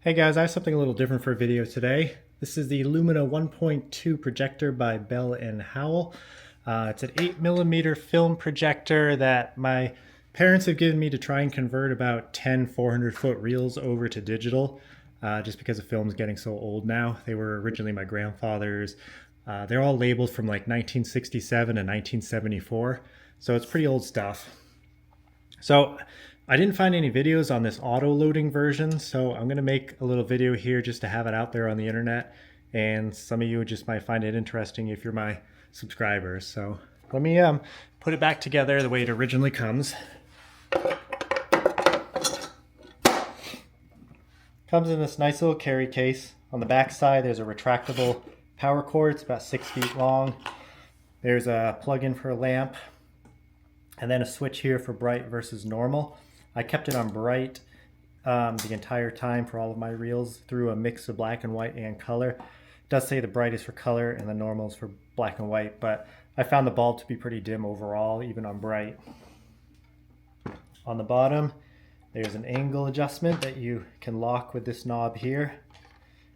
Hey guys, I have something a little different for a video today. This is the Lumina 1.2 projector by Bell and Howell. It's an 8mm film projector that my parents have given me to try and convert about 10 400-foot reels over to digital, just because the film's getting so old now. They were originally my grandfather's. They're all labeled from like 1967 and 1974, so it's pretty old stuff. So I didn't find any videos on this auto loading version, so I'm going to make a little video here just to have it out there on the internet, and some of you just might find it interesting if you're my subscribers. So let me put it back together the way it originally comes. Comes in this nice little carry case. On the back side there's a retractable power cord. It's about 6 feet long. There's a plug-in for a lamp, and then a switch here for bright versus normal. I kept it on bright the entire time for all of my reels through a mix of black and white and color. It does say the bright is for color and the normal is for black and white, but I found the bulb to be pretty dim overall, even on bright. On the bottom, there's an angle adjustment that you can lock with this knob here.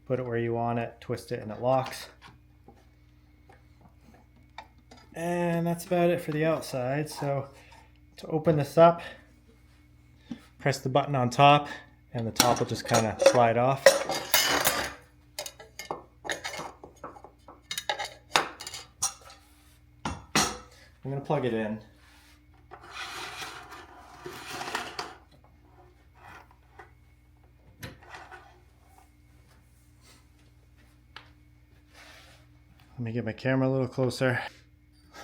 Put it where you want it, twist it, and it locks. And that's about it for the outside. So to open this up, press the button on top and the top will just kind of slide off. I'm going to plug it in. Let me get my camera a little closer.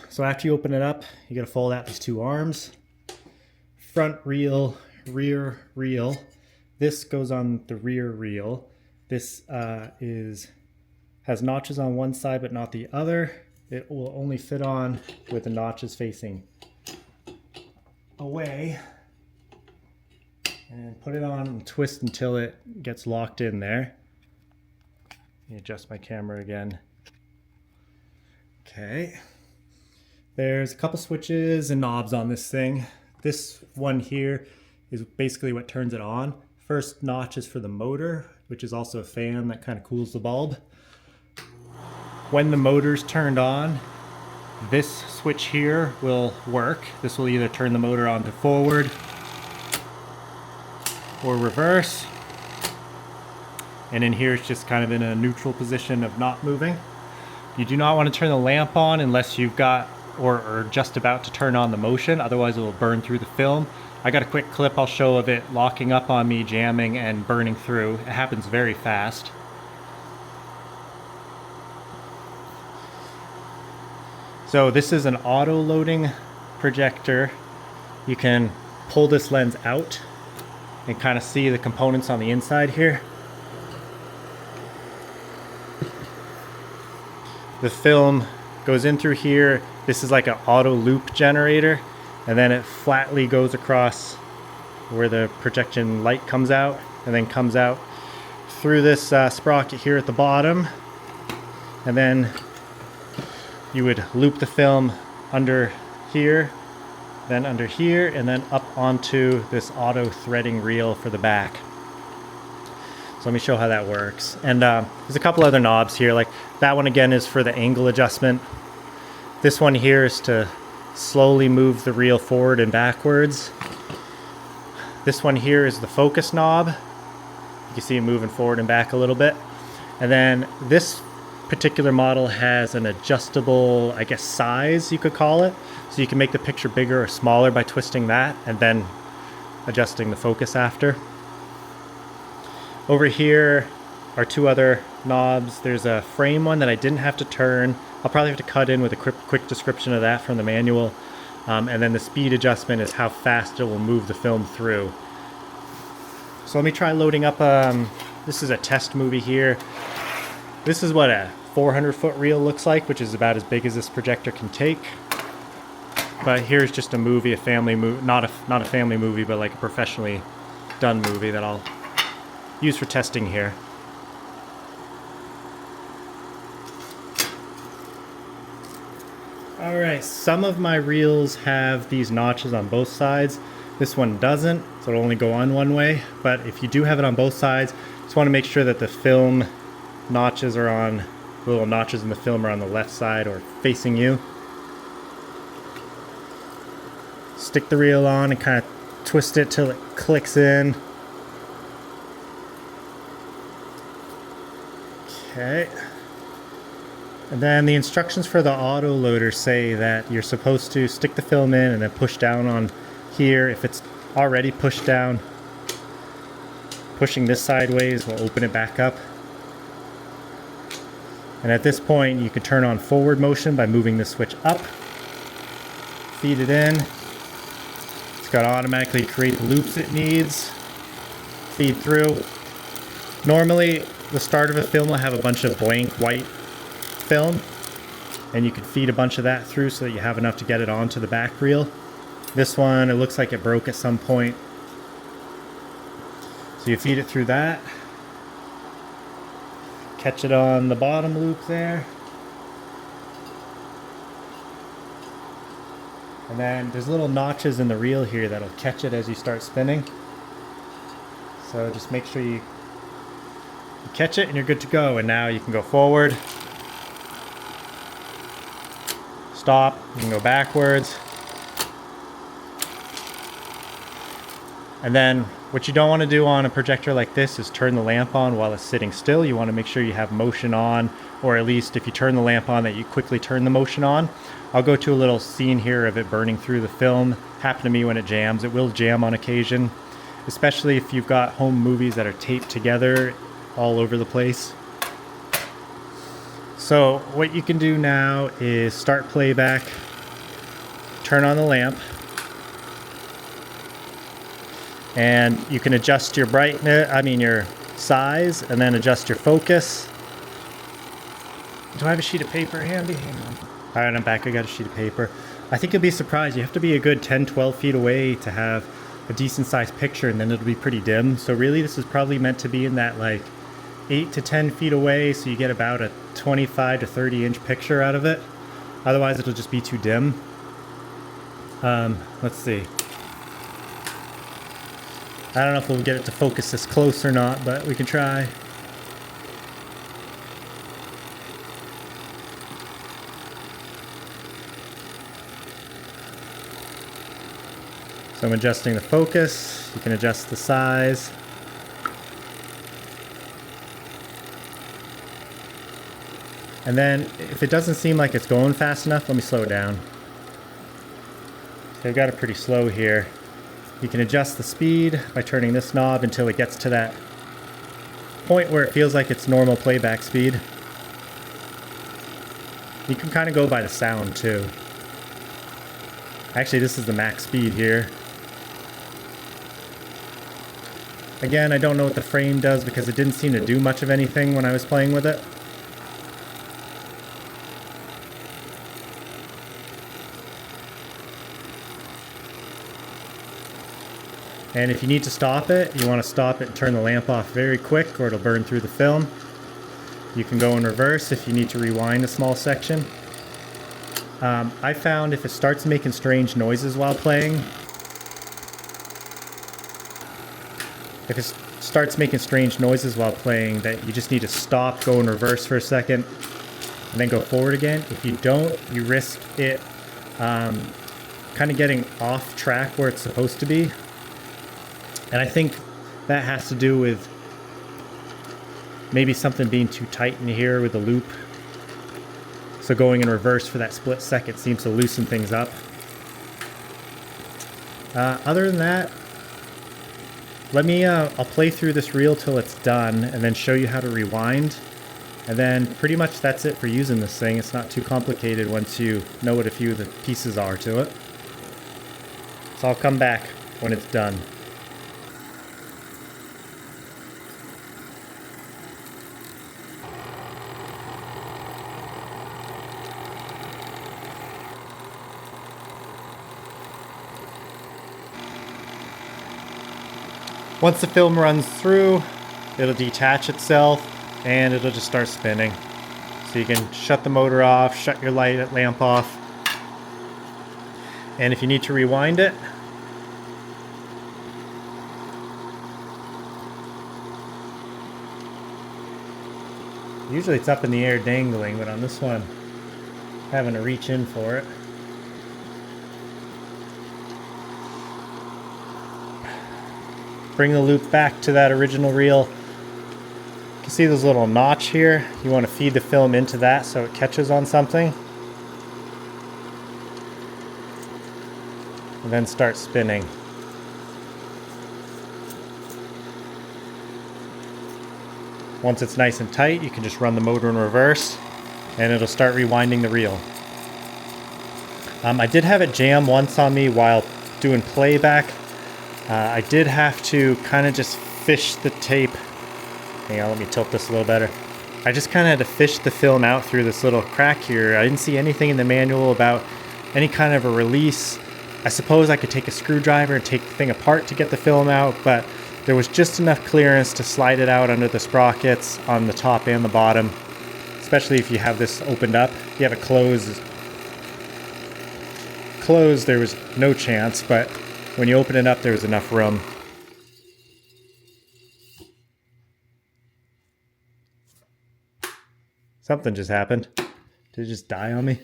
So after you open it up, you got to fold out these two arms. Front reel, rear reel. This goes on the rear reel. This has notches on one side but not the other. It will only fit on with the notches facing away. And put it on and twist until it gets locked in there. Let me adjust my camera again. Okay. There's a couple switches and knobs on this thing. This one here is basically what turns it on. First notch is for the motor, which is also a fan that kind of cools the bulb. When the motor's turned on, this switch here will work. This will either turn the motor on to forward or reverse. And in here it's just kind of in a neutral position of not moving. You do not want to turn the lamp on unless you've got or are just about to turn on the motion, otherwise it will burn through the film. I got a quick clip I'll show of it locking up on me, jamming, and burning through. It happens very fast. So this is an auto loading projector. You can pull this lens out and kind of see the components on the inside here. The film goes in through here. This is like an auto loop generator, and then it flatly goes across where the projection light comes out, and then comes out through this sprocket here at the bottom, and then you would loop the film under here, then under here, and then up onto this auto threading reel for the back. So let me show how that works. And there's a couple other knobs here. Like that one again is for the angle adjustment. This one here is to slowly move the reel forward and backwards. This one here is the focus knob. You can see it moving forward and back a little bit. And then this particular model has an adjustable, I guess, size you could call it. So you can make the picture bigger or smaller by twisting that and then adjusting the focus after. Over here are two other knobs. There's a frame one that I didn't have to turn. I'll probably have to cut in with a quick description of that from the manual. And then the speed adjustment is how fast it will move the film through. So let me try loading up, this is a test movie here. This is what a 400-foot reel looks like, which is about as big as this projector can take. But here's just a movie, a family movie, not a family movie, but like a professionally done movie that I'll use for testing here. Alright, some of my reels have these notches on both sides. This one doesn't, so it'll only go on one way. But if you do have it on both sides, Just want to make sure that the film notches are on, the little notches in the film are on the left side or facing you. Stick the reel on and kind of twist it till it clicks in. Okay. And then the instructions for the auto loader say that you're supposed to stick the film in and then push down on here. If it's already pushed down, pushing this sideways will open it back up. And at this point, you can turn on forward motion by moving the switch up. Feed it in. It's got to automatically create the loops it needs. Feed through. Normally, the start of a film will have a bunch of blank white film, and you can feed a bunch of that through so that you have enough to get it onto the back reel. This one, it looks like it broke at some point. So you feed it through that. Catch it on the bottom loop there. And then there's little notches in the reel here that'll catch it as you start spinning. So just make sure you catch it and you're good to go. And now you can go forward. Stop, you can go backwards. And then what you don't want to do on a projector like this is turn the lamp on while it's sitting still. You want to make sure you have motion on, or at least if you turn the lamp on, that you quickly turn the motion on. I'll go to a little scene here of it burning through the film. Happened to me when it jams. It will jam on occasion, especially if you've got home movies that are taped together all over the place. So what you can do now is start playback, turn on the lamp, and you can adjust your brightness, your size, and then adjust your focus. Do I have a sheet of paper handy? Hang on. All right, I'm back. I got a sheet of paper. I think you'll be surprised. You have to be a good 10, 12 feet away to have a decent sized picture, and then it'll be pretty dim. So really this is probably meant to be in that like 8 to 10 feet away, so you get about a 25 to 30 inch picture out of it. Otherwise it'll just be too dim. Let's see. I don't know if we'll get it to focus this close or not, but we can try. So I'm adjusting the focus. You can adjust the size. And then if it doesn't seem like it's going fast enough, let me slow it down. So I've got it pretty slow here. You can adjust the speed by turning this knob until it gets to that point where it feels like it's normal playback speed. You can kind of go by the sound too. Actually, this is the max speed here. Again, I don't know what the frame does because it didn't seem to do much of anything when I was playing with it. And if you need to stop it, you want to stop it and turn the lamp off very quick or it'll burn through the film. You can go in reverse if you need to rewind a small section. I found if it starts making strange noises while playing, that you just need to stop, go in reverse for a second, and then go forward again. If you don't, you risk it kind of getting off track where it's supposed to be. And I think that has to do with maybe something being too tight in here with the loop. So going in reverse for that split second seems to loosen things up. Other than that, I'll play through this reel till it's done and then show you how to rewind. And then pretty much that's it for using this thing. It's not too complicated once you know what a few of the pieces are to it. So I'll come back when it's done. Once the film runs through, it'll detach itself and it'll just start spinning. So you can shut the motor off, shut your lamp off. And if you need to rewind it, Usually it's up in the air dangling, but on this one, having to reach in for it. Bring the loop back to that original reel. You can see this little notch here. You want to feed the film into that so it catches on something. And then start spinning. Once it's nice and tight, you can just run the motor in reverse and it'll start rewinding the reel. I did have it jam once on me while doing playback. I did have to kind of just fish the tape. Hang on, let me tilt this a little better. I just kind of had to fish the film out through this little crack here. I didn't see anything in the manual about any kind of a release. I suppose I could take a screwdriver and take the thing apart to get the film out, but there was just enough clearance to slide it out under the sprockets on the top and the bottom, especially if you have this opened up. If you have it closed, there was no chance, but when you open it up, there was enough room. Something just happened. Did it just die on me?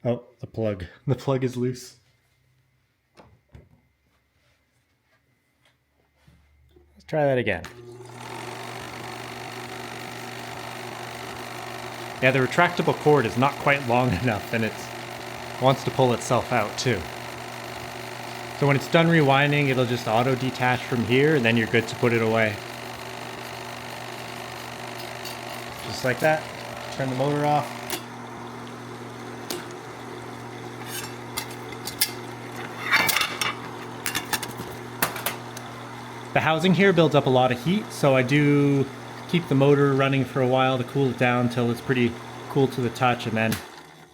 Oh, the plug. The plug is loose. Let's try that again. Yeah, the retractable cord is not quite long enough and it wants to pull itself out too. So when it's done rewinding, it'll just auto detach from here and then you're good to put it away. Just like that. Turn the motor off. The housing here builds up a lot of heat, so I do keep the motor running for a while to cool it down until it's pretty cool to the touch and then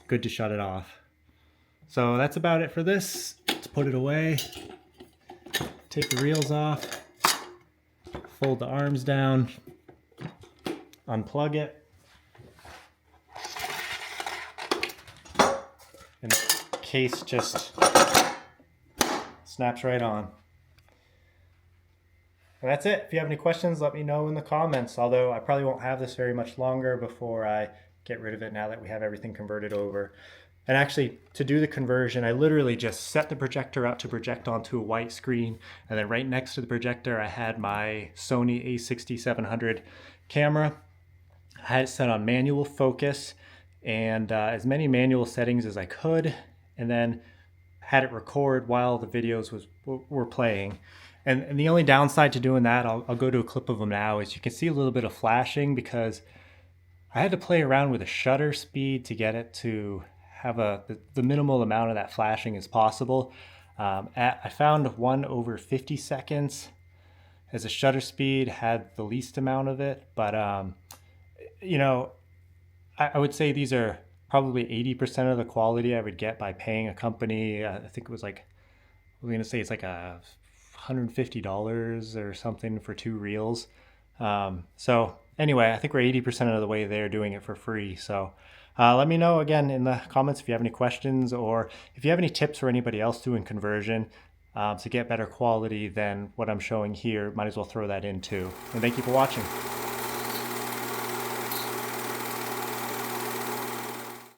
good to shut it off. So that's about it for this. Let's put it away. Take the reels off. Fold the arms down. Unplug it. And the case just snaps right on. And that's it. If you have any questions, let me know in the comments. Although I probably won't have this very much longer before I get rid of it now that we have everything converted over. And actually, to do the conversion, I literally just set the projector up to project onto a white screen. And then right next to the projector, I had my Sony a6700 camera. I had it set on manual focus and as many manual settings as I could. And then had it record while the videos were playing. And the only downside to doing that, I'll go to a clip of them now, is you can see a little bit of flashing because I had to play around with the shutter speed to get it to have the minimal amount of that flashing as possible. I found 1/50 seconds as a shutter speed had the least amount of it, but you know, I would say these are probably 80% of the quality I would get by paying a company. I think it was like, I was gonna say it's like a $150 or something for 2 reels. So anyway, I think we're 80% of the way there doing it for free. So let me know again in the comments if you have any questions or if you have any tips for anybody else doing conversion to get better quality than what I'm showing here. Might as well throw that in too. And thank you for watching.